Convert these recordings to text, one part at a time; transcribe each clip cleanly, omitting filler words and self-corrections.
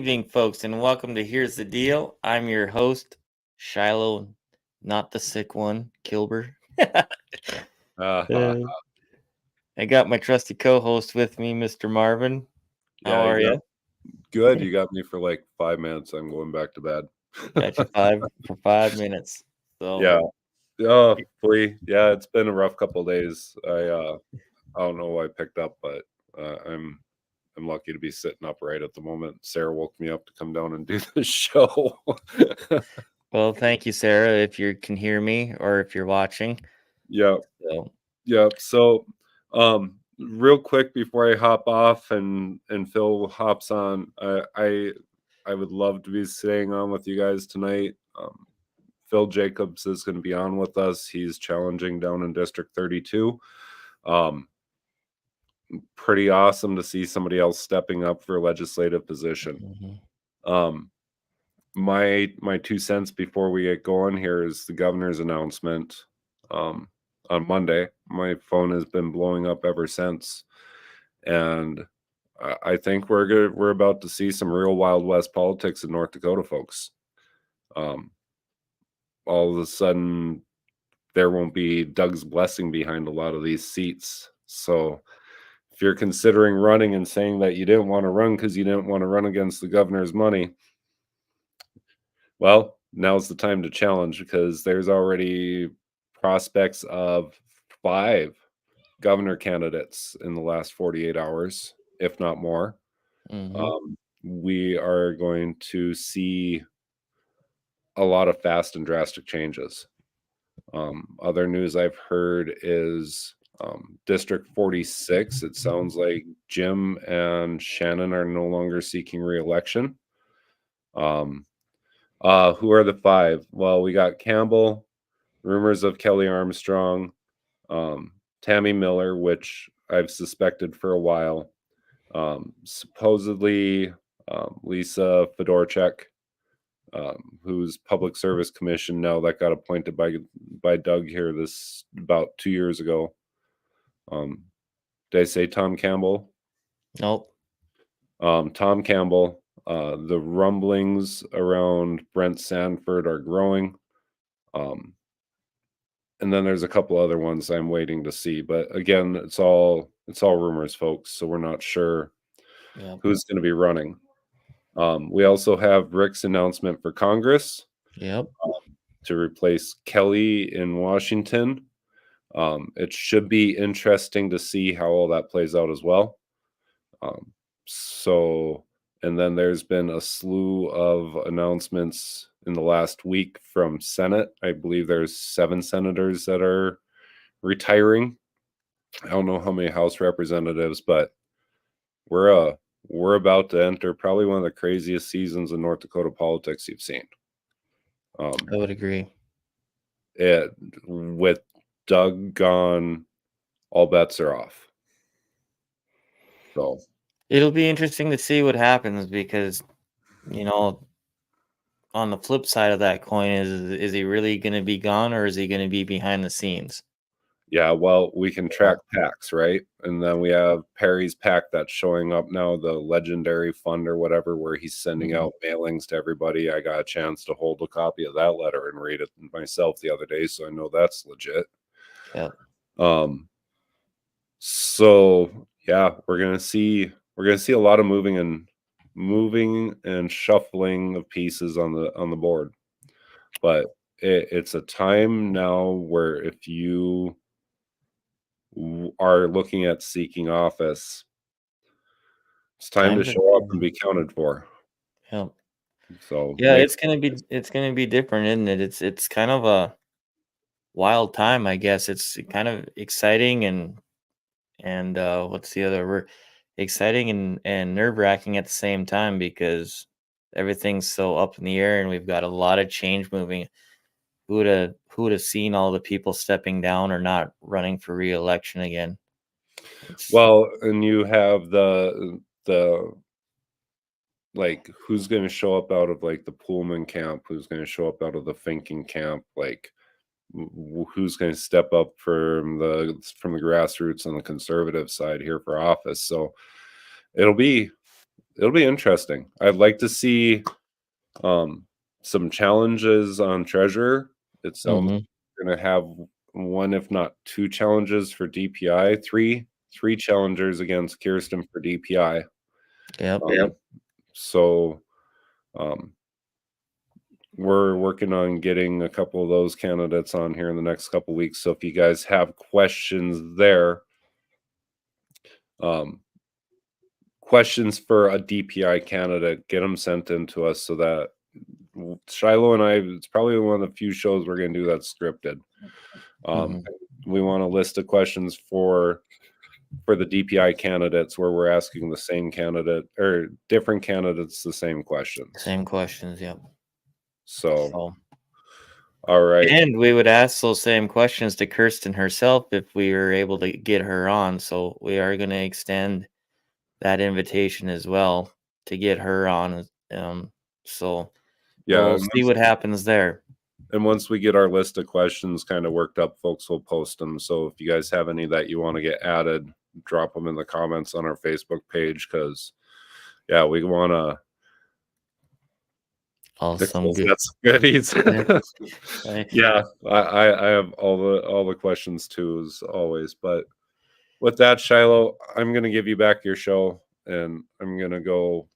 evening, folks, and welcome to Here's the Deal. I'm your host, Shiloh, not the sick one, Kilber. Uh, I got my trusty co-host with me, Mr. Marvin. How yeah, are you? good. You got me for like 5 minutes. I'm going back to bed. Got you for 5 minutes. So Yeah. Oh, boy. Yeah, it's been a rough couple of days. I don't know why I picked up, but I'm lucky to be sitting upright at the moment. Sarah woke me up to come down and do the show. well, thank you, Sarah, if you can hear me or if you're watching. Yeah. So Yeah. So, real quick before I hop off and Phil hops on, I would love to be staying on with you guys tonight. Phil Jacobs is going to be on with us. He's challenging down in District 32. Pretty awesome to see somebody else stepping up for a legislative position. My 2 cents before we get going here is the governor's announcement on Monday. My phone has been blowing up ever since, and I think we're good. We're about to see some real Wild West politics in North Dakota, folks. All of a sudden, there won't be Doug's blessing behind a lot of these seats. So if you're considering running and saying that you didn't want to run because you didn't want to run against the governor's money, well, now's the time to challenge, because there's already prospects of 5 governor candidates in the last 48 hours, if not more. We are going to see a lot of fast and drastic changes. Other news I've heard is District 46. It sounds like Jim and Shannon are no longer seeking re-election. Who are the 5? Well, we got Campbell, rumors of Kelly Armstrong, Tammy Miller, which I've suspected for a while, supposedly Lisa Fedorchak, who's public service commission now, that got appointed by Doug here this about 2 years ago. Did I say Tom Campbell? Nope. Tom Campbell. The rumblings around Brent Sanford are growing. And then there's a couple other ones I'm waiting to see. But again, it's all rumors, folks. So we're not sure who's going to be running. We also have Rick's announcement for Congress. To replace Kelly in Washington. It should be interesting to see how all that plays out as well. And then there's been a slew of announcements in the last week from Senate. I believe there's 7 senators that are retiring. I don't know how many House representatives, but we're about to enter probably one of the craziest seasons in North Dakota politics you've seen. I would agree. With Doug gone, all bets are off. So It'll be interesting to see what happens, because, on the flip side of that coin, is he really going to be gone, or is he going to be behind the scenes? Yeah, well, we can track PACs, right? And then we have Perry's PAC that's showing up now, the Legendary Fund or whatever, where he's sending out mailings to everybody. I got a chance to hold a copy of that letter and read it myself the other day, so I know that's legit. Yeah. So yeah, we're gonna see a lot of moving and shuffling of pieces on the board. But it's a time now where if you are looking at seeking office, it's time to show up and be counted for. Yeah. So yeah, it's gonna be different, isn't it? It's kind of a wild time, I guess. It's kind of exciting and what's the other word? Exciting and nerve-wracking at the same time, because everything's so up in the air and we've got a lot of change moving. Who would have seen all the people stepping down or not running for re-election again? Well, and you have the like, who's going to show up out of like the Pullman camp, who's going to show up out of the Finken camp, like who's going to step up from the grassroots on the conservative side here for office. So it'll be it'll be interesting. I'd like to see some challenges on treasurer. It sounds Mhm. we're gonna have one, if not two challenges for DPI, three challengers against Kirsten for DPI. Yep. Yep. So um, we're working on getting a couple of those candidates on here in the next couple weeks. So if you guys have questions there, um, questions for a DPI candidate, get them sent in to us so that Shiloh and I, it's probably one of the few shows we're going to do that's scripted. Mhm. We want a list of questions for the DPI candidates where we're asking the same candidate or different candidates the same questions. Same questions, yep. So, So all right. and we would ask those same questions to Kirsten herself if we were able to get her on, so we are gonna extend that invitation as well to get her on, so Yeah. we'll see what happens there. And once we get our list of questions kind of worked up, folks will post them. So if you guys have any that you want to get added, drop them in the comments on our Facebook page because, yeah, we want to. Awesome, Nichols good. got some goodies. Yeah, right. Yeah, I have all the questions too, as always. But with that, Shiloh, I'm gonna give you back your show, and I'm gonna go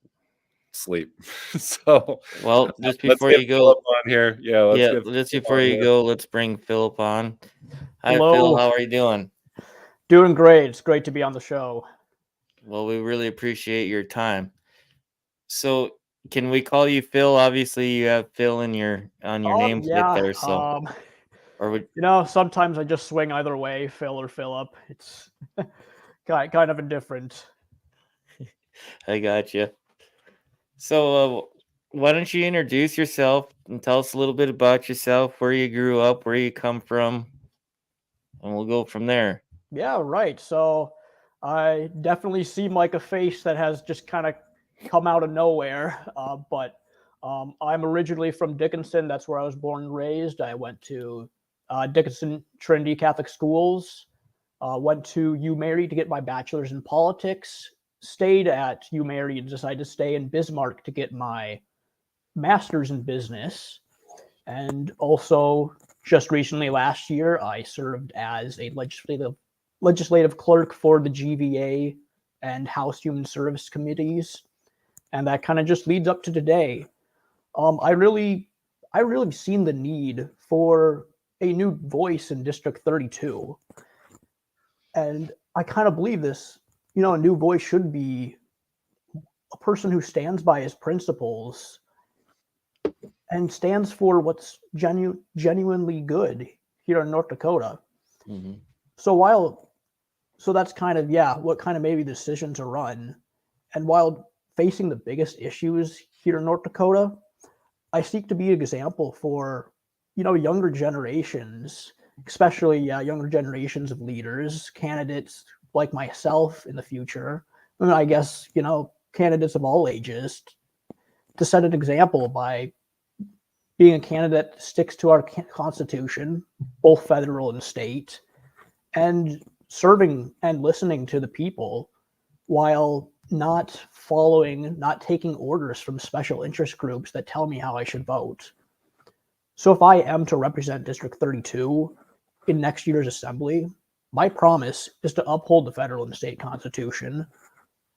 sleep. So Well, just let's before get you Philip go on here. Yeah, let's yeah, get just Philip before on you here. go, let's bring Philip on. Hi, Phil, Hello. how are you doing? Doing great. It's great to be on the show. Well, we really appreciate your time. So, can we call you Phil? Obviously, you have Phil in your on your name plate Yeah. there, so or would Sometimes I just swing either way, Phil or Philip. It's kind of indifferent. I got you. So, why don't you introduce yourself and tell us a little bit about yourself, where you grew up, where you come from, and we'll go from there. Yeah, right. So I definitely seem like a face that has just kind of come out of nowhere. But I'm originally from Dickinson. That's where I was born and raised. I went to Dickinson Trinity Catholic Schools. Went to UMary to get my bachelor's in politics. Stayed at UMary and decided to stay in Bismarck to get my master's in business. And also, just recently last year, I served as a legislative clerk for the GVA and House Human Service Committees, and that kind of just leads up to today. Um, I really, I really seen the need for a new voice in District 32, and I kind of believe this. A new voice should be a person who stands by his principles and stands for what's genuinely good here in North Dakota. Hmm. So while so that's kind of what kind of made me the decision to run. And while facing the biggest issues here in North Dakota, I seek to be an example for younger generations, especially younger generations of leaders, candidates like myself in the future. And I guess candidates of all ages to set an example by being a candidate that sticks to our constitution, both federal and state, and serving and listening to the people while not taking orders from special interest groups that tell me how I should vote. So if I am to represent District 32 in next year's assembly, my promise is to uphold the federal and state constitution,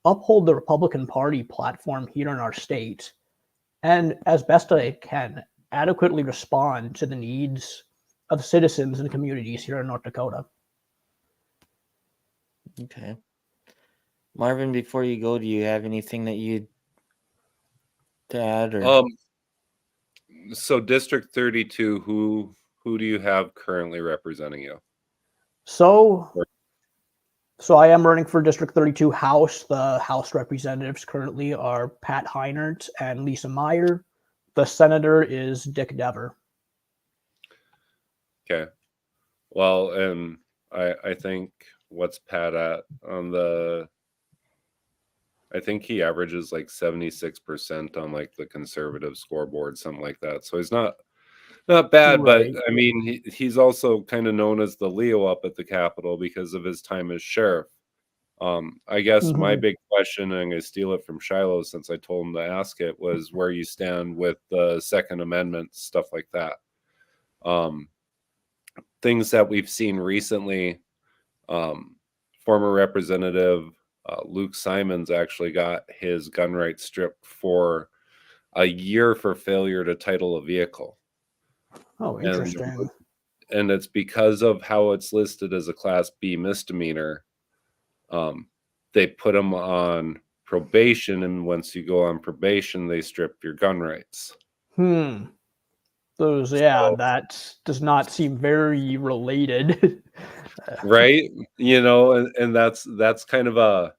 uphold the Republican Party platform here in our state, and as best I can, adequately respond to the needs of citizens and communities here in North Dakota. Okay. Marvin, before you go, do you have anything that you'd to add or Um, so District 32, who do you have currently representing you? So, so I am running for District 32 House. The House representatives currently are Pat Heinert and Lisa Meyer. The senator is Dick Dever. Okay. Well, and I think what's Pat at on the I think he averages like 76% on like the conservative scoreboard, something like that. So he's not bad, but Right. I mean he's also kind of known as the Leo up at the Capitol because of his time as sheriff. I guess my Mhm. big question, and I'm going to steal it from Shiloh since I told him to ask it, was where you stand with the Second Amendment, stuff like that. Things that we've seen recently. Former Representative Luke Simons actually got his gun rights stripped for a year for failure to title a vehicle. Oh, And interesting. and it's because of how it's listed as a Class B misdemeanor. They put him on probation, and once you go on probation, they strip your gun rights. Hmm. Those, yeah, So, that does not seem very related. right? And that's kind of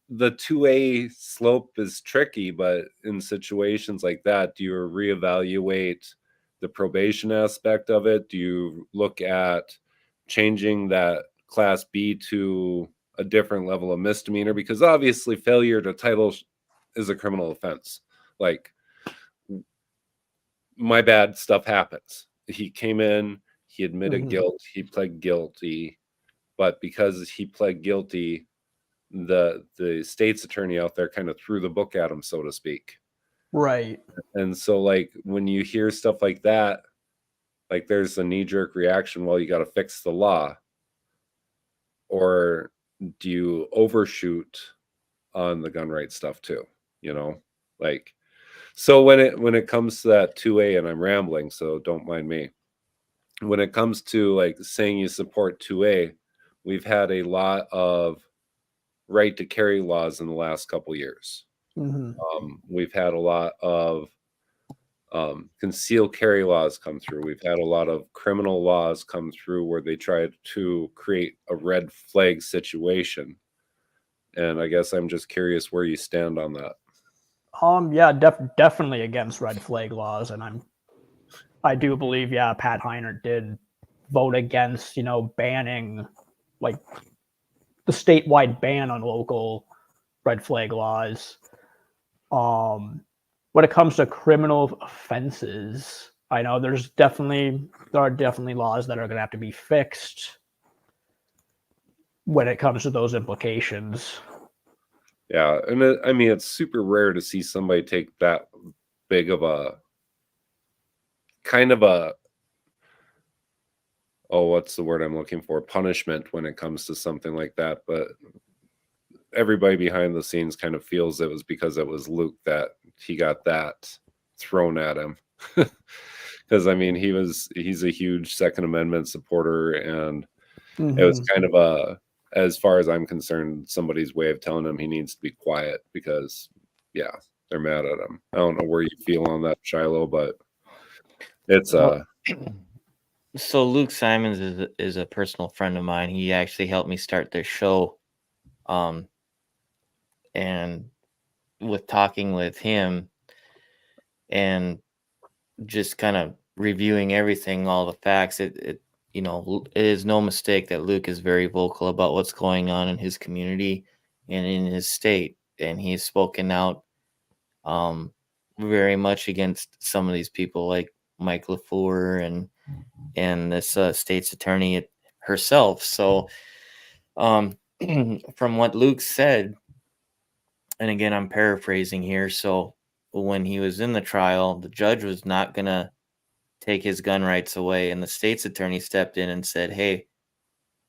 the 2A slope is tricky, but in situations like that, do you reevaluate the probation aspect of it? Do you look at changing that Class B to a different level of misdemeanor? Because obviously, failure to title is a criminal offense. Like, my bad, stuff happens. He came in, he admitted Mhm. guilt, he pled guilty, but because he pled guilty, the state's attorney out there kind of threw the book at him, so to speak. Right. And so, like, when you hear stuff like that, like, there's a knee-jerk reaction, well, you got to fix the law, or do you overshoot on the gun rights stuff too? you know like, so when it comes to that 2A, and I'm rambling, so don't mind me. When it comes to like saying you support 2A, we've had a lot of right to carry laws in the last couple years. Mhm. We've had a lot of concealed carry laws come through. We've had a lot of criminal laws come through where they tried to create a red flag situation. And I guess I'm just curious where you stand on that. Yeah, definitely against red flag laws, and I do believe, yeah, Pat Heiner did vote against, banning, like, the statewide ban on local red flag laws. Um, when it comes to criminal offenses, I know there are definitely laws that are going to have to be fixed when it comes to those implications. Yeah, and I mean, it's super rare to see somebody take that big of a kind of a, oh, what's the word I'm looking for? Punishment when it comes to something like that. But everybody behind the scenes kind of feels it was because it was Luke that he got that thrown at him. Because I mean, he's a huge Second Amendment supporter, and it was Hmm. kind of a, as far as I'm concerned, somebody's way of telling him he needs to be quiet because, yeah, they're mad at him. I don't know where you feel on that, Shiloh, but it's Well, so Luke Simons is a personal friend of mine. He actually helped me start this show. Um, and with talking with him and just kind of reviewing everything, all the facts, it is no mistake that Luke is very vocal about what's going on in his community and in his state, and he's spoken out um, very much against some of these people like Mike LaFleur and this state's attorney herself. So, um, from what Luke said, and again, I'm paraphrasing here. So, when he was in the trial, the judge was not going to take his gun rights away, and the state's attorney stepped in and said, "Hey,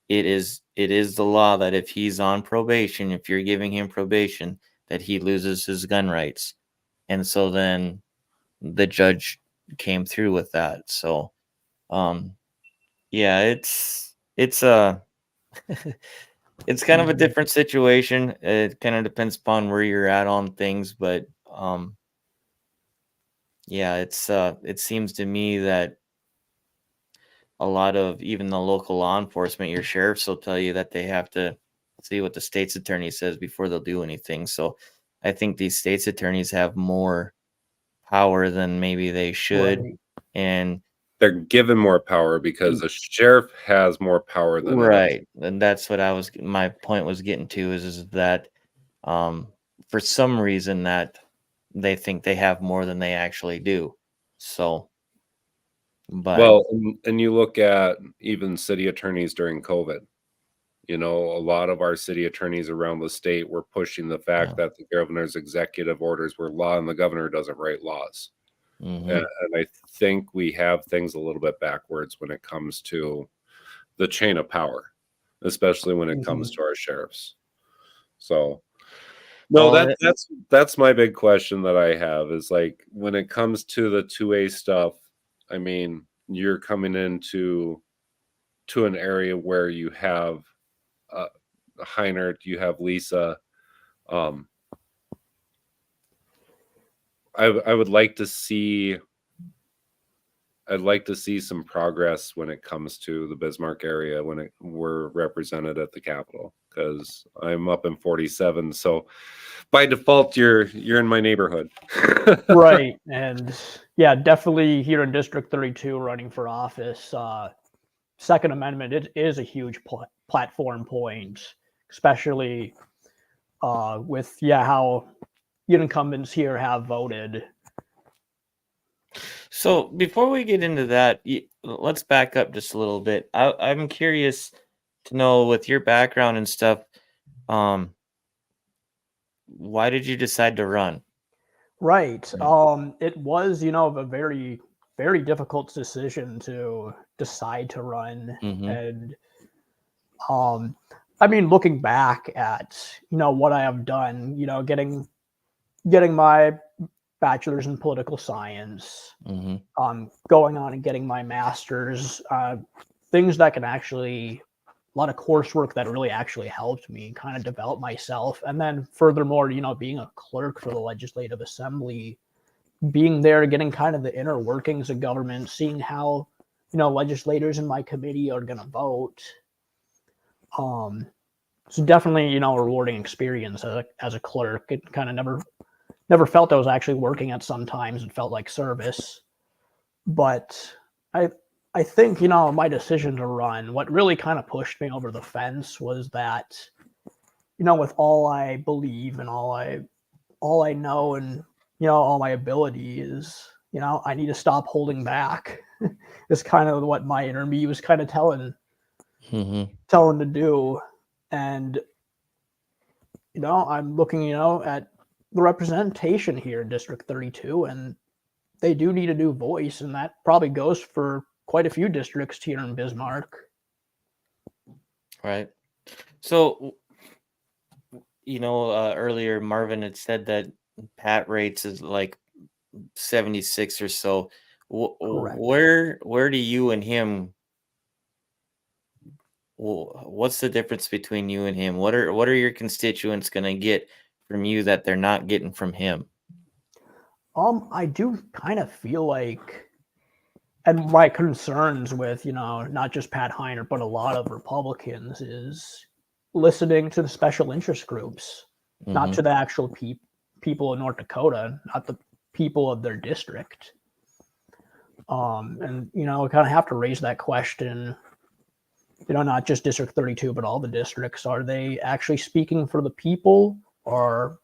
it is the law that if he's on probation, if you're giving him probation, that he loses his gun rights." And so then the judge came through with that. So, um, yeah, it's it's kind of a Hmm. different situation. It kind of depends upon where you're at on things, but yeah, it seems to me that a lot of even the local law enforcement, your sheriffs will tell you that they have to see what the state's attorney says before they'll do anything. So I think these state's attorneys have more power than maybe they should. Right. And they're given more power because the sheriff has more power than an officer. right. And that's what my point was getting to is that um for some reason that they think they have more than they actually do. So, but Well, and you look at even city attorneys during COVID. You know, a lot of our city attorneys around the state were pushing the fact Yeah. that the governor's executive orders were law and the governor doesn't write laws. Mm-hmm. And I think we have things a little bit backwards when it comes to the chain of power, especially when it comes to our sheriffs. So no, Well, that's my big question that I have is like when it comes to the 2A stuff, I mean, you're coming into an area where you have Heinert, you have Lisa. Um, I would like to see. I'd like to see some progress when it comes to the Bismarck area when we're represented at the Capitol because I'm up in 47. So by default, you're in my neighborhood. Right. And yeah, definitely here in District 32 running for office, Second Amendment, it is a huge platform point, especially with, yeah, how incumbents here have voted. so before we get into that, let's back up just a little bit. I'm curious to know, with your background and stuff, um, why did you decide to run? Right. Right. It was, a very, very difficult decision to decide to run. Mm-hmm. And I mean, looking back at, what I have done, getting my bachelor's in political science, Mm-hmm. going on and getting my master's, things that can actually, a lot of coursework that really actually helped me kind of develop myself. And then furthermore, being a clerk for the Legislative Assembly, being there, getting kind of the inner workings of government, seeing how, legislators in my committee are going to vote. It's definitely, a rewarding experience as a clerk. It kind of never felt I was actually working at sometimes. It felt like service. But I think, my decision to run, what really kind of pushed me over the fence was that, with all I believe and all I know and, all my ability is, I need to stop holding back. Is kind of what my inner me was kind of Mm-hmm. telling to do. And, I'm looking, at the representation here in District 32, and they do need a new voice, and that probably goes for quite a few districts here in Bismarck. Right. So, earlier Marvin had said that Pat rates is like 76 or so. Correct. Where do you and him? What's the difference between you and him? What are your constituents gonna get from you that they're not getting from him? I do kind of feel like, and my concerns with, not just Pat Heiner, but a lot of Republicans is listening to the special interest groups, not Mm-hmm. to the actual people in North Dakota, not the people of their district. And, we kind of have to raise that question, not just District 32, but all the districts. Are they actually speaking for the people, or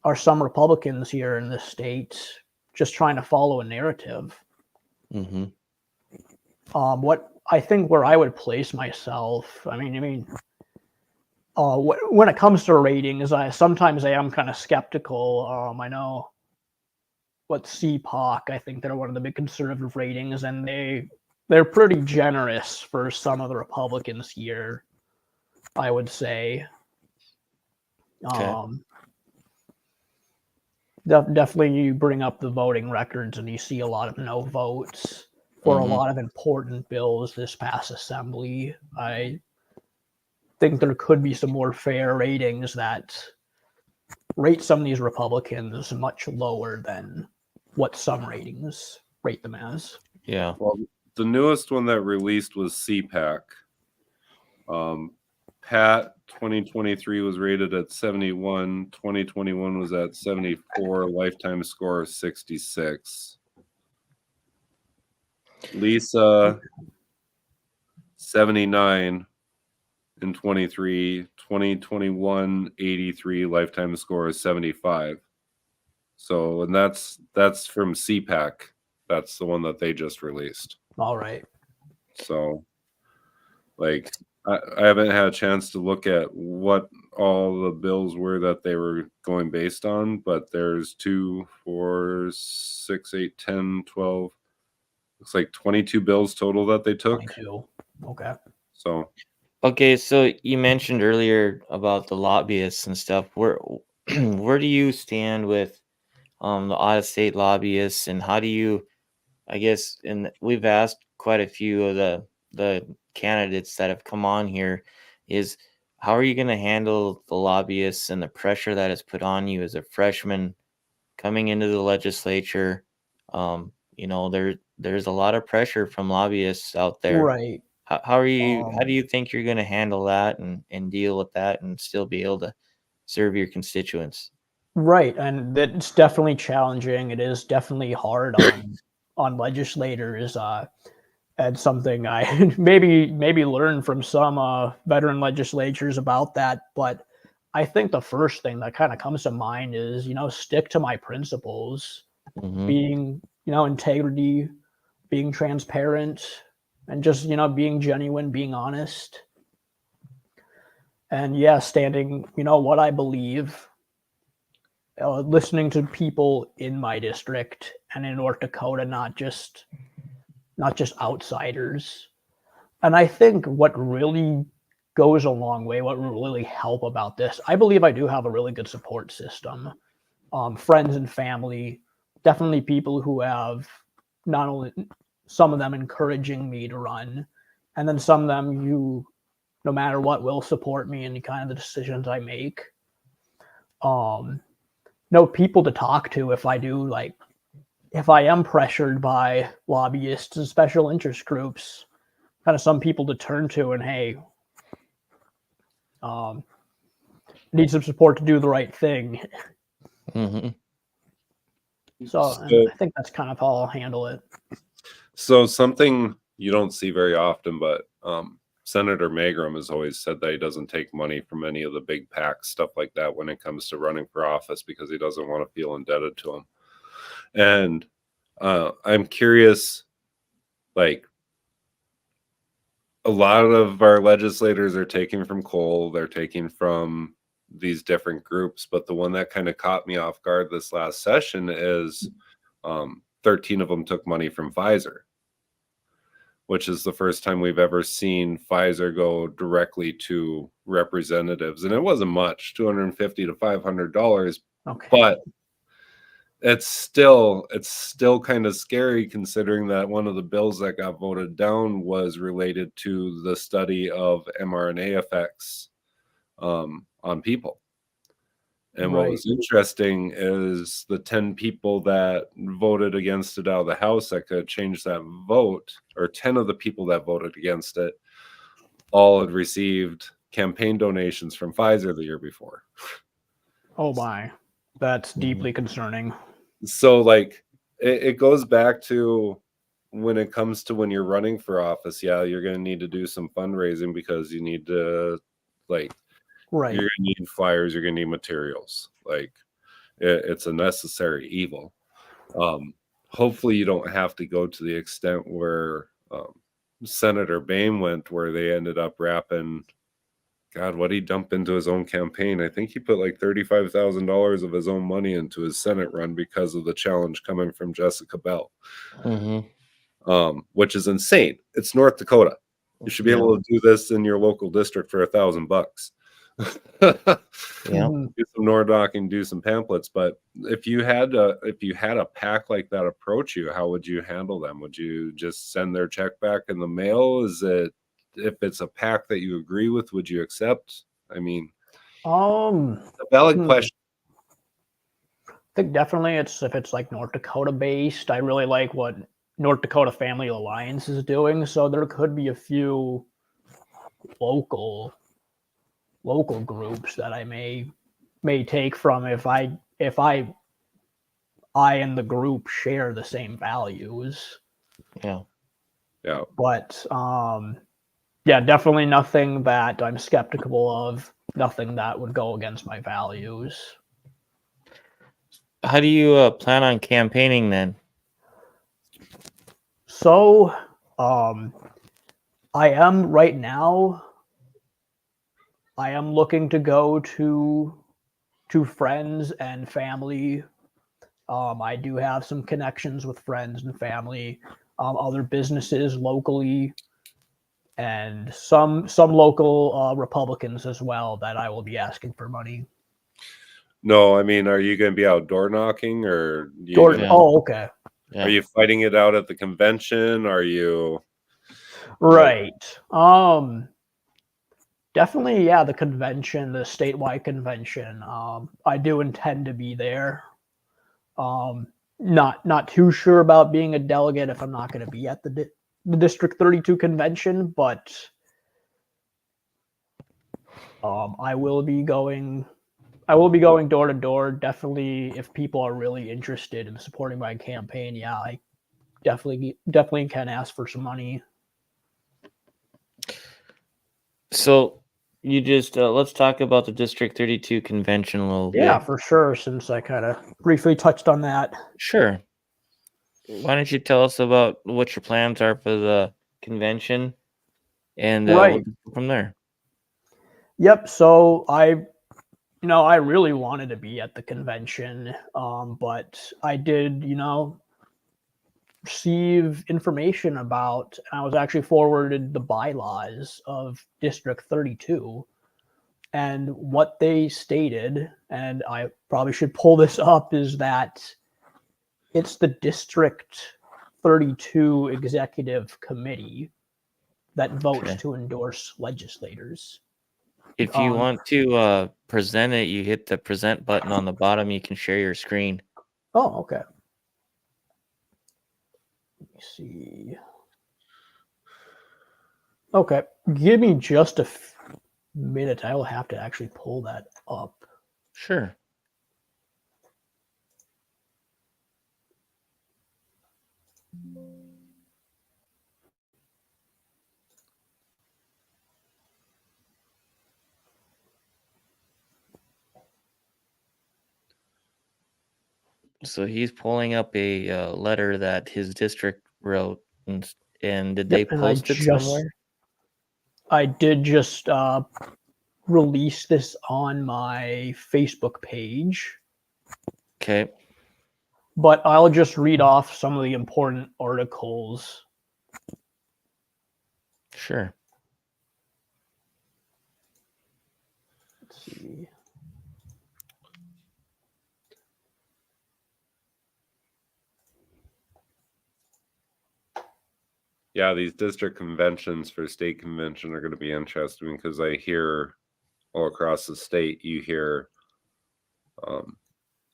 are some Republicans here in this state just trying to follow a narrative? Mm-hmm. What I think where I would place myself, when it comes to ratings, sometimes I am kind of skeptical. I know what CPOC, I think they're one of the big conservative ratings, and they're pretty generous for some of the Republicans here, I would say. Okay. Definitely, you bring up the voting records, and you see a lot of no votes for a Mm-hmm. lot of important bills this past assembly. I think there could be some more fair ratings that rate some of these Republicans much lower than what some ratings rate them as. Yeah. Well, the newest one that released was CPAC. Pat 2023 was rated at 71. 2021 was at 74. Lifetime score of 66. Lisa 79 in 23. 2021 83. Lifetime score is 75. So, and that's from CPAC. That's the one that they just released. All right. So, like, I haven't had a chance to look at what all the bills were that they were going based on, but there's 2, 4, 6, 8, 10, 12. Looks like 22 bills total that they took. 22. Okay. So Okay, so you mentioned earlier about the lobbyists and stuff. Where where do you stand with the out of state lobbyists, and how do you, I guess, and we've asked quite a few of the candidates that have come on here, is how are you going to handle the lobbyists and the pressure that is put on you as a freshman coming into the legislature? There's a lot of pressure from lobbyists out there. Right. How do you think you're going to handle that and deal with that and still be able to serve your constituents? Right, and it's definitely challenging. It is definitely hard on legislators. And something I maybe learned from some veteran legislatures about that. But I think the first thing that kind of comes to mind is stick to my principles, Hmm. being integrity, being transparent, and just being genuine, being honest, and yeah, standing what I believe. Listening to people in my district and in North Dakota, not just outsiders. And I think what really goes a long way, what will really help about this, I believe I do have a really good support system. Friends and family, definitely people who have not only some of them encouraging me to run, and then some of them who, no matter what, will support me in kind of the decisions I make. Um, no people to talk to if I am pressured by lobbyists and special interest groups, kind of some people to turn to and hey, um, need some support to do the right thing. Hmm. So, and so I think that's kind of how I'll handle it. so something you don't see very often, but Senator Magrum has always said that he doesn't take money from any of the big PACs, stuff like that, when it comes to running for office because he doesn't want to feel indebted to them. And I'm curious, like, a lot of our legislators are taking from coal, they're taking from these different groups, but the one that kind of caught me off guard this last session is 13 of them took money from Pfizer, which is the first time we've ever seen Pfizer go directly to representatives. And it wasn't much, $250 to $500, Okay. but it's still kind of scary considering that one of the bills that got voted down was related to the study of mRNA effects on people. And what Right. was interesting is the 10 people that voted against it out of the House that could change that vote, or 10 of the people that voted against it, all had received campaign donations from Pfizer the year before. Oh my, that's Hmm. deeply concerning. So, like, it goes back to when it comes to when you're running for office, yeah, you're going to need to do some fundraising because you need to, like, Right. you're going to need flyers, you're going to need materials. Like, it's a necessary evil. Hopefully, you don't have to go to the extent where Senator Bain went, where they ended up wrapping. God, what he dumped into his own campaign. I think he put like $35,000 of his own money into his Senate run because of the challenge coming from Jessica Bell, Hmm. which is insane. It's North Dakota. You should be Yeah. able to do this in your local district for $1,000. Yeah. Mhm. Do some Nordoc, do some pamphlets. But if you had a PAC like that approach you, how would you handle them? Would you just send their check back in the mail? If it's a PAC that you agree with, would you accept? I mean, it's a valid I question. think definitely if it's like North Dakota based, I really like what North Dakota Family Alliance is doing. So there could be a few local groups that I may take from if I and the group share the same values. Yeah. Yeah. But yeah, definitely nothing that I'm skeptical of, nothing that would go against my values. How do you plan on campaigning then? So I am right now I am looking to go to friends and family. I do have some connections with friends and family, other businesses locally, and some local Republicans as well that I will be asking for money. No, I mean, are you going to be out door knocking, or Oh, okay. Are you fighting it out at the convention? Are you right? Definitely, yeah. The convention, the statewide convention. I do intend to be there. Not too sure about being a delegate if I'm not going to be at the District 32 convention, but I will be going door to door. Definitely, if people are really interested in supporting my campaign, yeah, I definitely can ask for some money. So you just let's talk about the District 32 convention a little bit. Yeah, for sure. Since I kind of briefly touched on that. Sure. Why don't you tell us about what your plans are for the convention, and we'll go from there. Yep. So I really wanted to be at the convention, but I did, receive information about, and I was actually forwarded the bylaws of District 32, and what they stated, and I probably should pull this up, is that it's the District 32 Executive Committee that votes to endorse legislators. If you want to present it, you hit the present button on the bottom. You can share your screen. Oh, okay. Let me see. Okay, give me just a minute. I will have to actually pull that up. Sure. So he's pulling up a letter that his district wrote, and did they post it somewhere? I did just release this on my Facebook page. Okay. But I'll just read off some of the important articles. Sure. Let's see. Yeah, these district conventions for state convention are going to be interesting, because I hear all across the state, you hear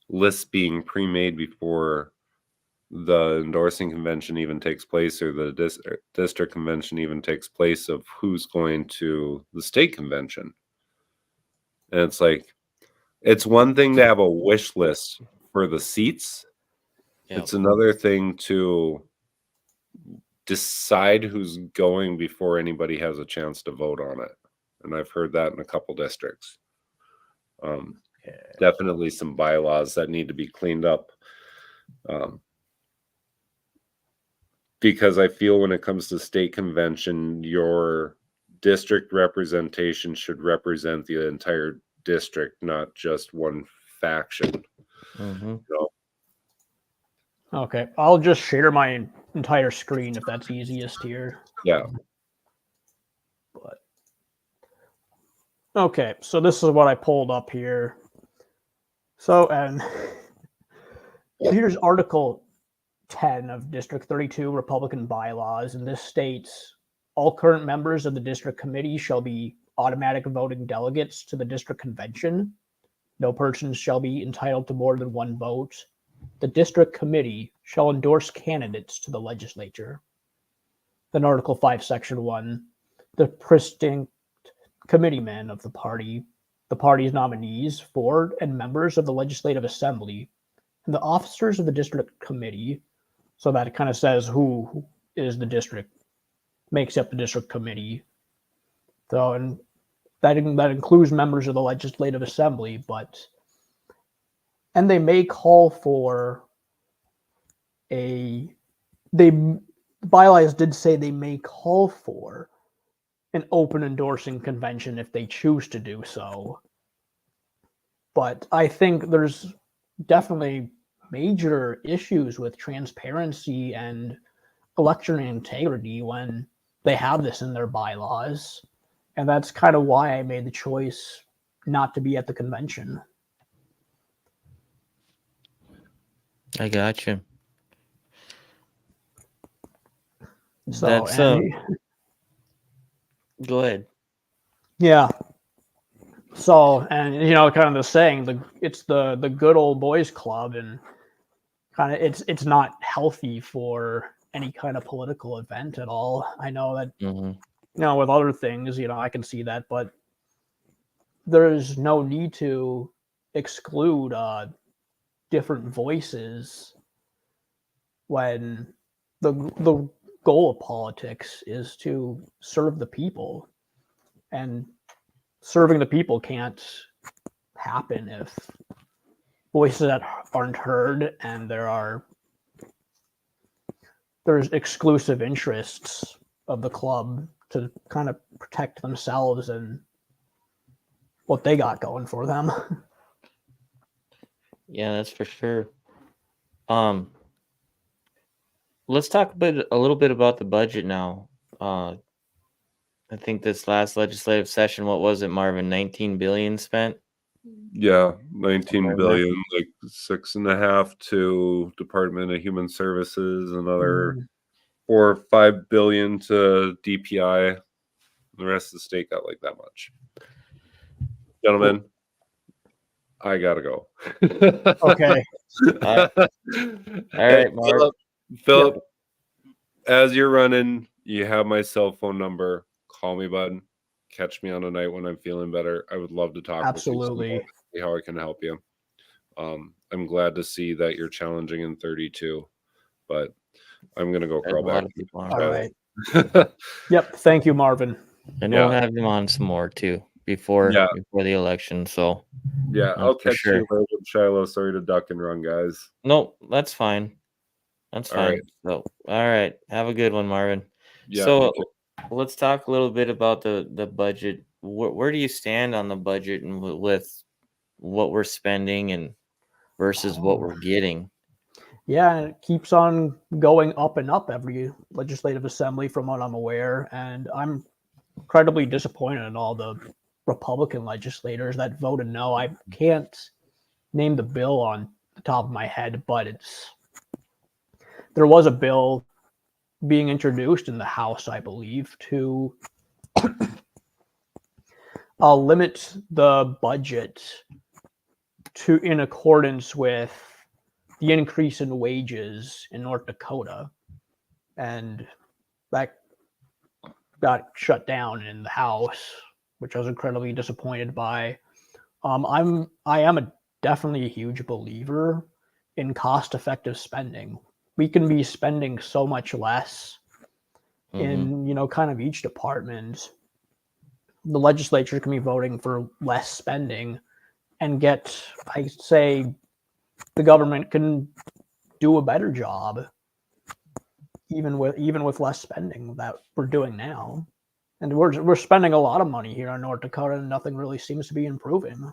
lists being pre-made before the endorsing convention even takes place, or the district convention even takes place, of who's going to the state convention. And it's like, it's one thing to have a wish list for the seats. Yep. It's another thing to decide who's going before anybody has a chance to vote on it. And I've heard that in a couple districts. Definitely some bylaws that need to be cleaned up. Because I feel when it comes to state convention, your district representation should represent the entire district, not just one faction. Mm-hmm. Okay, I'll just share my entire screen if that's easiest here. Yeah. But okay, so this is what I pulled up here. So, and here's Article 10 of District 32 Republican bylaws, and this states all current members of the district committee shall be automatic voting delegates to the district convention. No persons shall be entitled to more than one vote. The district committee shall endorse candidates to the legislature. Then Article 5, Section 1, the distinct committeemen of the party's nominees for and members of the Legislative Assembly, and the officers of the district committee. So that it kind of says who is the district, makes up the district committee. So, and that includes members of the Legislative Assembly, and they may call for bylaws did say they may call for an open endorsing convention if they choose to do so. But I think there's definitely major issues with transparency and election integrity when they have this in their bylaws. And that's kind of why I made the choice not to be at the convention. I got you. So, That's go ahead. yeah. So, and kind of the saying, it's the good old boys club, and kind of it's not healthy for any kind of political event at all. I know that with other things, I can see that, but there's no need to exclude different voices when the goal of politics is to serve the people, and serving the people can't happen if voices that aren't heard and there's exclusive interests of the club to kind of protect themselves and what they got going for them. Yeah, that's for sure. Let's talk a little bit about the budget now. I think this last legislative session, what was it, Marvin? 19 billion spent? Yeah, 19 Somewhere in there. billion, like 6.5 to Department of Human Services, another 4 or 5 billion to DPI. The rest of the state got like that much. Gentlemen, I gotta go. Okay. All right, Marv. Philip, as you're running, you have my cell phone number. Call me, bud. Catch me on a night when I'm feeling better. I would love to talk Absolutely. with you, see how I can help you. I'm glad to see that you're challenging in 32, but I'm gonna go crawl A lot back. of people are. All right. Yep. Thank you, Marvin. And Yeah. we'll have him on some more too before the election. So Yeah, I'll for catch you later, Shiloh. Sorry to duck and run, guys. Nope, that's fine. That's All fine. right. So, all right. Have a good one, Marvin. Yeah, So you too. let's talk a little bit about the budget. Where do you stand on the budget and with what we're spending and versus what we're getting? Yeah, and it keeps on going up and up every legislative assembly from what I'm aware. And I'm incredibly disappointed in all the Republican legislators that voted no. I can't name the bill on the top of my head, but there was a bill being introduced in the House, I believe, to limit the budget to in accordance with the increase in wages in North Dakota, and that got shut down in the House, which I was incredibly disappointed by. I am definitely a huge believer in cost-effective spending. We can be spending so much less in kind of each department. The legislature can be voting for less spending and get, I say, the government can do a better job even with less spending that we're doing now. And we're spending a lot of money here in North Dakota, and nothing really seems to be improving.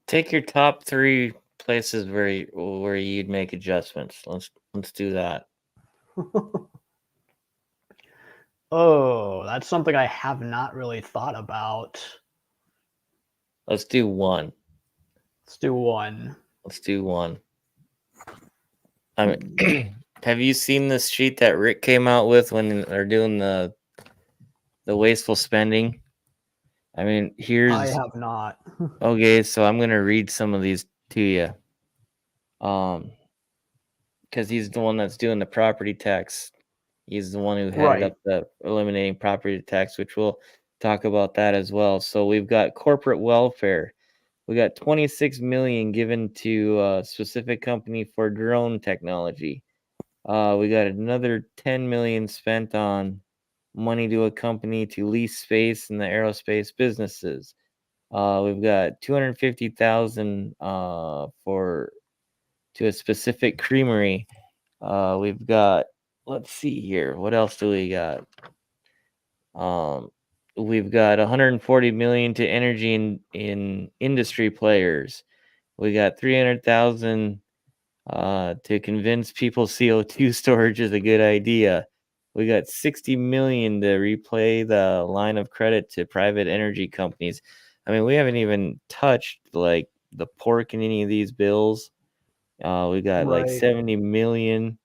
Take your top 3 places where you'd make adjustments. Let's do that. Oh, that's something I have not really thought about. Let's do one. Let's do one. Let's do one. I mean, have you seen this sheet that Rick came out with when they're doing the wasteful spending? I mean, I have not. Okay, so I'm gonna read some of these to you. Because he's the one that's doing the property tax. He's the one who headed up the eliminating property tax, which we'll talk about that as well. So we've got corporate welfare. We got 26 million given to a specific company for drone technology. We got another 10 million spent on money to a company to lease space in the aerospace businesses. We've got 250,000 to a specific creamery. We've got, let's see here, what else do we got? Um, we've got 140 million to energy in industry players. We got 300,000 to convince people CO2 storage is a good idea. We got 60 million to replay the line of credit to private energy companies. I mean, we haven't even touched like the pork in any of these bills. We got like Right. 70 million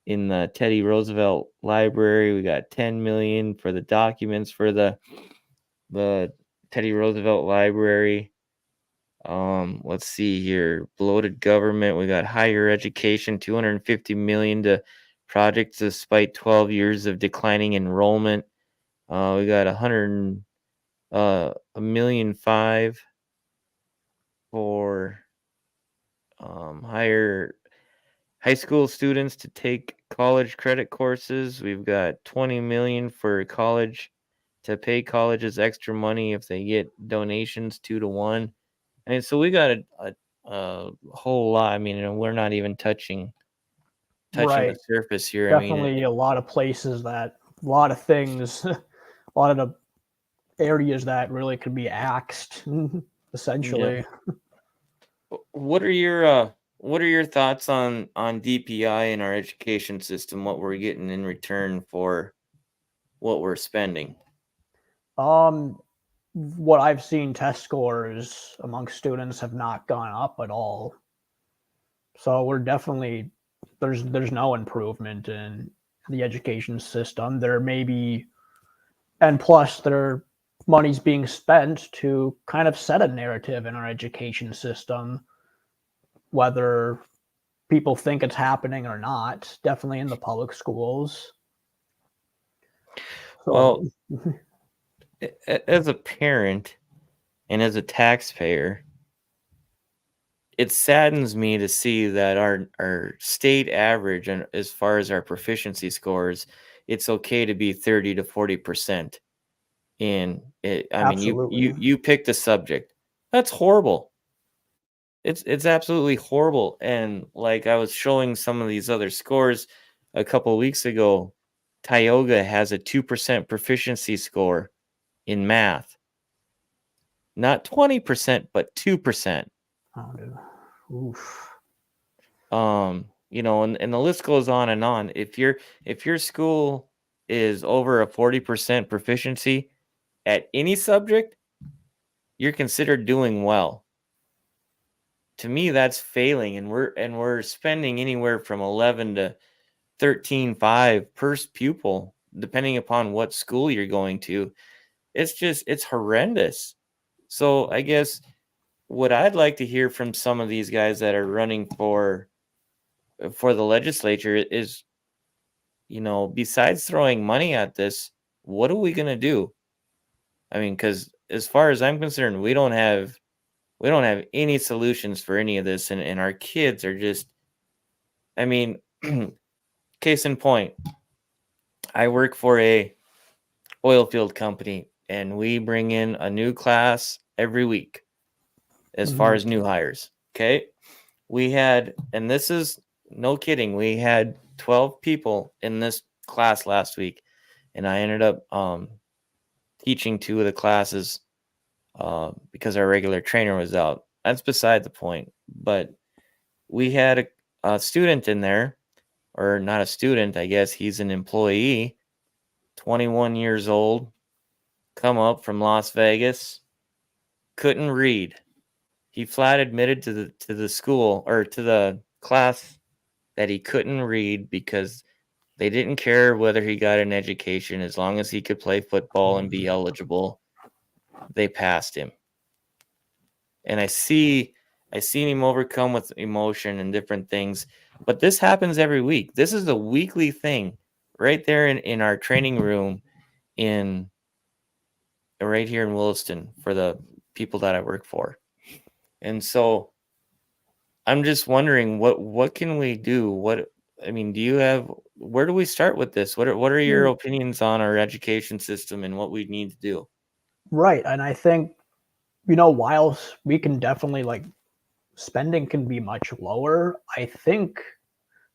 in the Teddy Roosevelt Library. We got 10 million for the documents for the Teddy Roosevelt Library. Let's see here. Bloated government. We got higher education, 250 million to projects despite 12 years of declining enrollment. We got a million five for high school students to take college credit courses. We've got 20 million for college to pay colleges extra money if they get donations 2 to 1. I mean, so we got a whole lot. I mean, and we're not even touching the Right. surface here. I mean, Definitely a lot of places a lot of things, a lot of the areas that really could be axed, yeah. essentially. What are your thoughts on DPI in our education system? What we're getting in return for what we're spending? Um, what I've seen, test scores among students have not gone up at all. So we're definitely there's no improvement in the education system. There may be, and plus there money's being spent to kind of set a narrative in our education system, whether people think it's happening or not. Definitely in the public schools. So Well, as a parent and as a taxpayer, it saddens me to see that our state average and as far as our proficiency scores, it's okay to be 30 to 40% in it. I mean, absolutely. you picked a subject. That's horrible. It's absolutely horrible. And like I was showing some of these other scores a couple weeks ago, Tioga has a 2% proficiency score in math. Not 20%, but 2%. Oh, dude. Oof. And the list goes on and on. If your school is over a 40% proficiency at any subject, you're considered doing well. To me, that's failing, and we're spending anywhere from 11 to 13.5 per pupil, depending upon what school you're going to. It's horrendous. So I guess what I'd like to hear from some of these guys that are running for the legislature is, besides throwing money at this, what are we going to do? I mean, because as far as I'm concerned, we don't have any solutions for any of this, and our kids are just, I mean, case in point, I work for a oil field company, and we bring in a new class every week as far Mhm. as new hires. Okay, and this is no kidding, we had 12 people in this class last week, and I ended up teaching 2 of the classes because our regular trainer was out. That's beside the point. But we had a student in there, or not a student, I guess he's an employee, 21 years old, come up from Las Vegas, couldn't read. He flat admitted to the school or to the class that he couldn't read because they didn't care whether he got an education as long as he could play football and be eligible. They passed him. And I seen him overcome with emotion and different things. But this happens every week. This is a weekly thing right there in our training room in right here in Williston for the people that I work for. And so I'm just wondering what can we do? Do you have where do we start with this? What are your Mm, opinions on our education system and what we need to do? right. And I think, whilst we can definitely spending can be much lower, I think,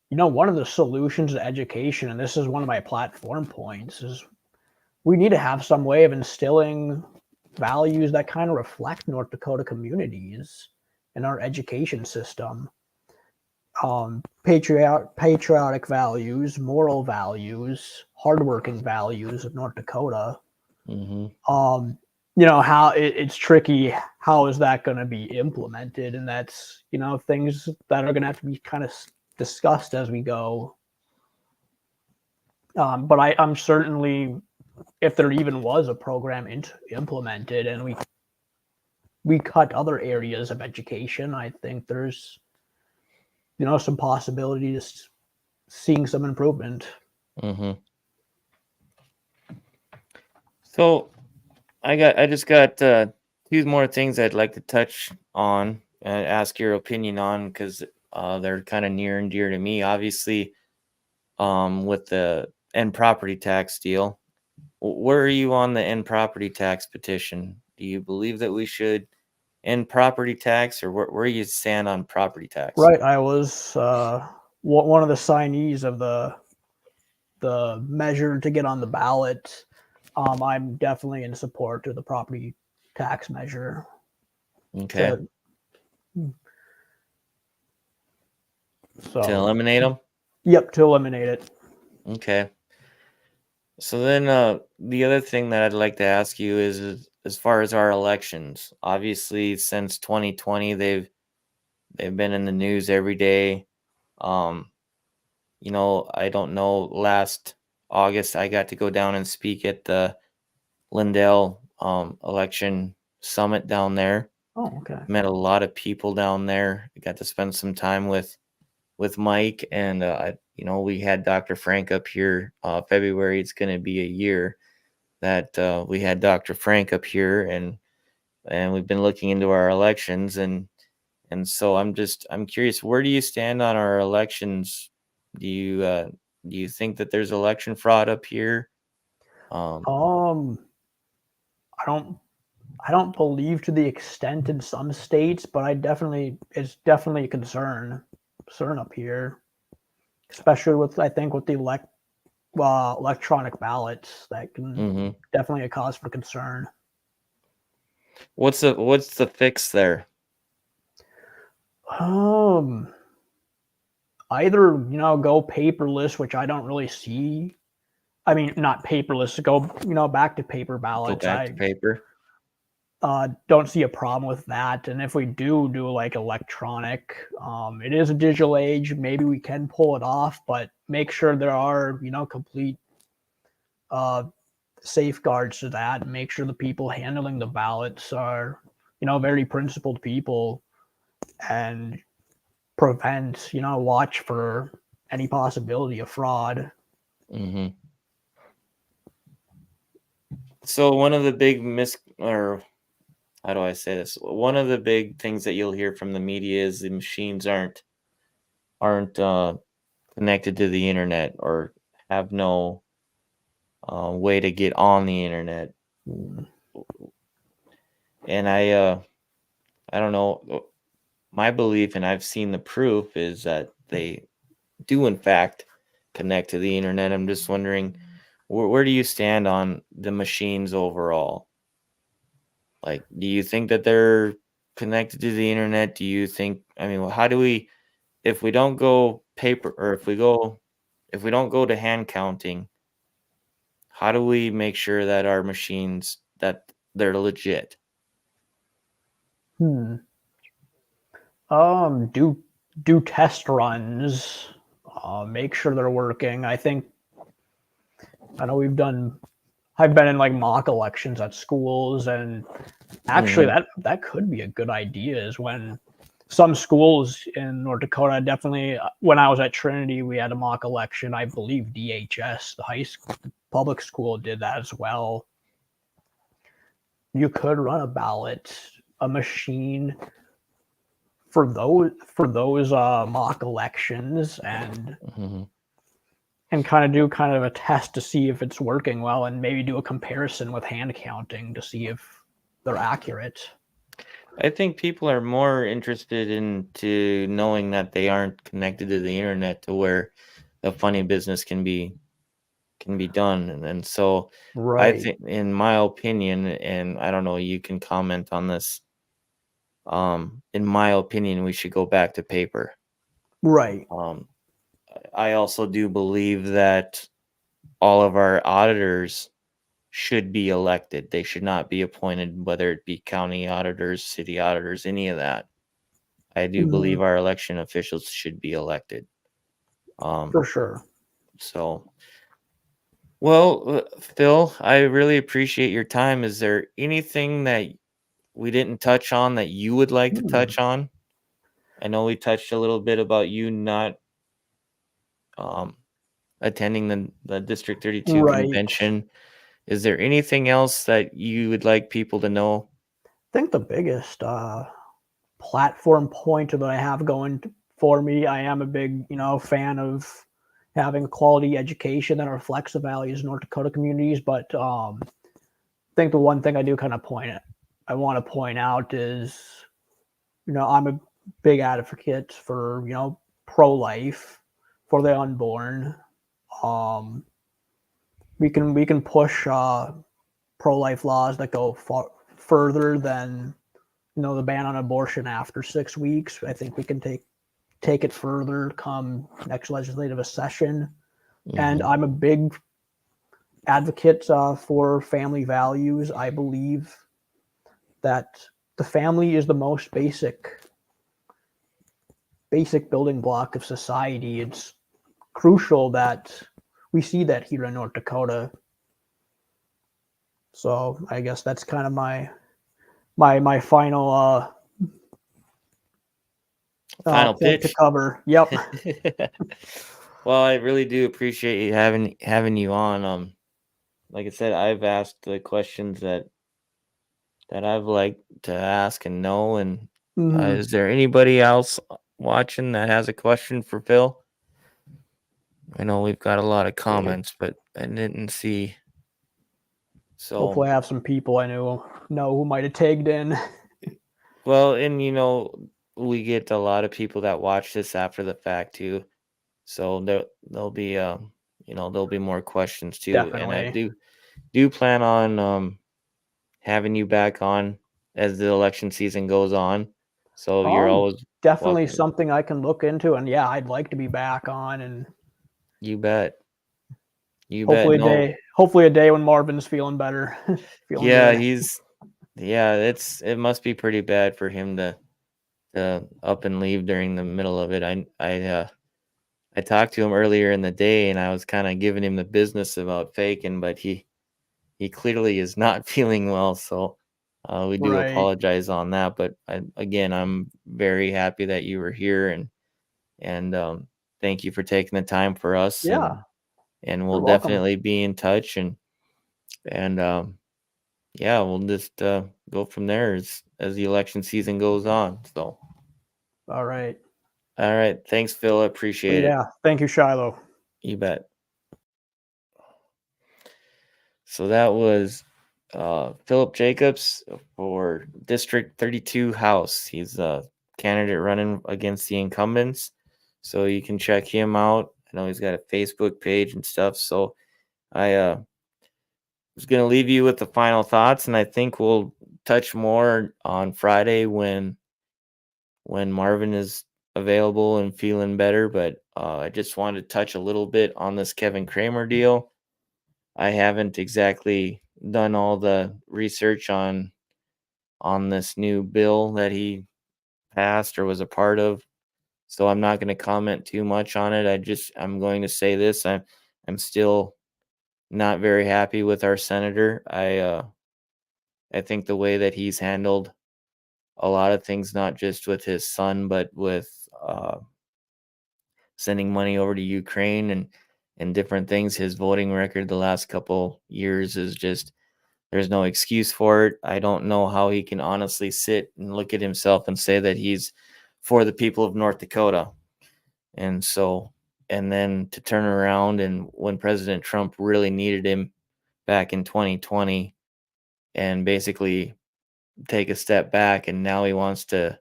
one of the solutions to education, and this is one of my platform points, is we need to have some way of instilling values that kind of reflect North Dakota communities in our education system. Patriotic values, moral values, hardworking values of North Dakota. Mm-hmm. How it's tricky. How is that going to be implemented? And that's, things that are going to have to be kind of discussed as we go. But I'm certainly, if there even was a program implemented and we cut other areas of education, I think there's, some possibility to seeing some improvement. Mm-hmm. So I just got two more things I'd like to touch on and ask your opinion on, because they're kind of near and dear to me. Obviously, with the end property tax deal, where are you on the end property tax petition? Do you believe that we should end property tax, or where you stand on property tax? Right, I was one of the signees of the measure to get on the ballot. I'm definitely in support of the property tax measure. Okay. To eliminate them? Yep, to eliminate it. Okay. So then the other thing that I'd like to ask you is as far as our elections. Obviously, since 2020, they've been in the news every day. I don't know, last August I got to go down and speak at the Lindell election summit down there. Oh, okay. Met a lot of people down there. I got to spend some time with Mike, and we had Dr. Frank up here. February, it's going to be a year that we had Dr. Frank up here, and we've been looking into our elections, and so I'm curious, where do you stand on our elections? Do you think that there's election fraud up here? I don't believe to the extent in some states, but it's definitely a concern up here, especially with the electronic ballots. That can definitely a cause for concern. What's the fix there? Either go paperless, which I don't really see. I mean, not paperless. Go back to paper ballots. Go back to paper. Don't see a problem with that. And if we do like electronic, it is a digital age. Maybe we can pull it off, but make sure there are complete safeguards to that. And make sure the people handling the ballots are very principled people, and prevent watch for any possibility of fraud. Mm-hmm. So one of the big how do I say this? One of the big things that you'll hear from the media is the machines aren't connected to the internet, or have no way to get on the internet. And I don't know. My belief, and I've seen the proof, is that they do in fact connect to the internet. I'm just wondering, where do you stand on the machines overall? Like, do you think that they're connected to the internet? Do you think, how do we, if we don't go paper, or if we don't go to hand counting, how do we make sure that our machines, that they're legit? Do test runs, make sure they're working. I know I've been in like mock elections at schools, and actually that could be a good idea, is when some schools in North Dakota, definitely when I was at Trinity, we had a mock election. I believe DHS, the high school, public school, did that as well. You could run a machine for those mock elections, and kind of a test to see if it's working well, and maybe do a comparison with hand counting to see if they're accurate. I think people are more interested into knowing that they aren't connected to the internet, to where the funny business can be can be done. And so I Right. think, in my opinion, and I don't know, you can comment on this. In my opinion, we should go back to paper. Right. Um, I also do believe that all of our auditors should be elected. They should not be appointed, whether it be county auditors, city auditors, any of that. I do Mhm. believe our election officials should be elected. Um, For sure. so, well, Phil, I really appreciate your time. Is there anything that we didn't touch on that you would like to Hmm. touch on? I know we touched a little bit about you not um, attending the District 32 Right. convention. Is there anything else that you would like people to know? I think the biggest platform pointer that I have going for me, I am a big, fan of having a quality education that reflects the values of North Dakota communities. But I think the one thing I do kind of I want to point out is, I'm a big advocate for, pro-life for the unborn. Um, we can push pro-life laws that go further than the ban on abortion after 6 weeks. I think we can take it further come next legislative session. And Mhm. I'm a big advocate for family values. I believe that the family is the most basic building block of society. It's crucial that we see that here in North Dakota. So I guess that's kind of my final Final point to pitch. cover. Yep. Well, I really do appreciate you having you on. Like I said, I've asked the questions that I've liked to ask and know. And Mhm. is there anybody else watching that has a question for Phil? I know we've got a lot of comments, but I didn't see. So, Hopefully, I have some people I know who might have tagged in. well, and we get a lot of people that watch this after the fact too. So there'll be there'll be more questions too. And I Definitely. do plan on having you back on as the election season goes on. So you're always Definitely welcome. something I can look into, and yeah, I'd like to be back on, and You bet. You bet. No, hopefully a day when Marvin's feeling better, feeling yeah, good. it must be pretty bad for him to up and leave during the middle of it. I talked to him earlier in the day, and I was kind of giving him the business about faking, but he clearly is not feeling well. So we do Right. apologize on that. But again, I'm very happy that you were here, and thank you for taking the time for us, Yeah, and we'll you're welcome. definitely be in touch, and yeah, we'll just go from there as the election season goes on. So All right. all right, thanks, Phil. I Well, appreciate it. yeah. Thank you, Shiloh. You bet. So that was Philip Jacobs for District 32 House. He's a candidate running against the incumbents. So you can check him out. I know he's got a Facebook page and stuff. So I was going to leave you with the final thoughts, and I think we'll touch more on Friday when Marvin is available and feeling better. But I just wanted to touch a little bit on this Kevin Kramer deal. I haven't exactly done all the research on this new bill that he passed or was a part of, so I'm not going to comment too much on it. I'm going to say this: I'm still not very happy with our senator. I think the way that he's handled a lot of things, not just with his son, but with sending money over to Ukraine and different things. His voting record the last couple years is just, there's no excuse for it. I don't know how he can honestly sit and look at himself and say that he's for the people of North Dakota. And so, and then to turn around and when President Trump really needed him back in 2020 and basically take a step back, and now he wants to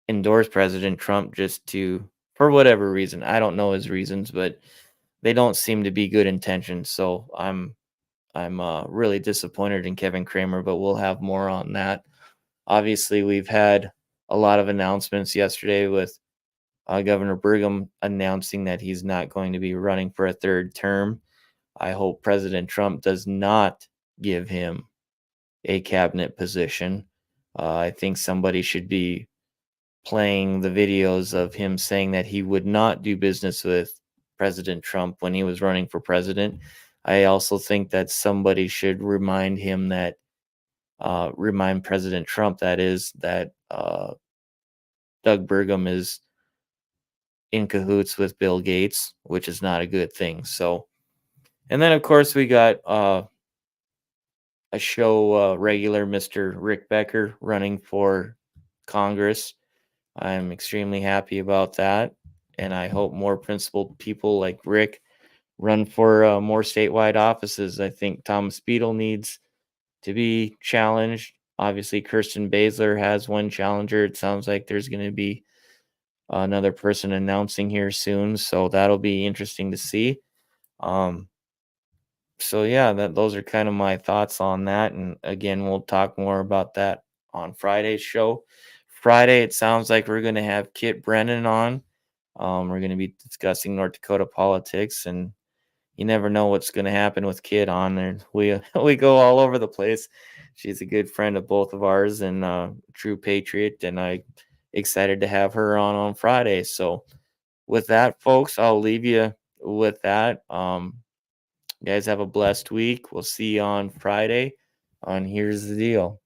endorse President Trump just to, for whatever reason. I don't know his reasons, but they don't seem to be good intentions. So I'm really disappointed in Kevin Kramer, but we'll have more on that. Obviously, we've had a lot of announcements yesterday with Governor Brigham announcing that he's not going to be running for a third term. I hope President Trump does not give him a cabinet position. I think somebody should be playing the videos of him saying that he would not do business with President Trump when he was running for president. I also think that somebody should remind him that, remind President Trump, that is, that Doug Burgum is in cahoots with Bill Gates, which is not a good thing. So, and then of course we got a show regular, Mr. Rick Becker, running for Congress. I'm extremely happy about that, and I hope more principled people like Rick run for more statewide offices. I think Thomas Beadle needs to be challenged. Obviously, Kirsten Baszler has one challenger. It sounds like there's going to be another person announcing here soon, so that'll be interesting to see. Um, so yeah, those are kind of my thoughts on that. And again, we'll talk more about that on Friday's show. Friday, it sounds like we're going to have Kit Brennan on. We're going to be discussing North Dakota politics, and you never know what's going to happen with Kit on there. We go all over the place. She's a good friend of both of ours and true patriot, and I excited to have her on Friday. So with that, folks, I'll leave you with that. You guys have a blessed week. We'll see you on Friday on Here's the Deal.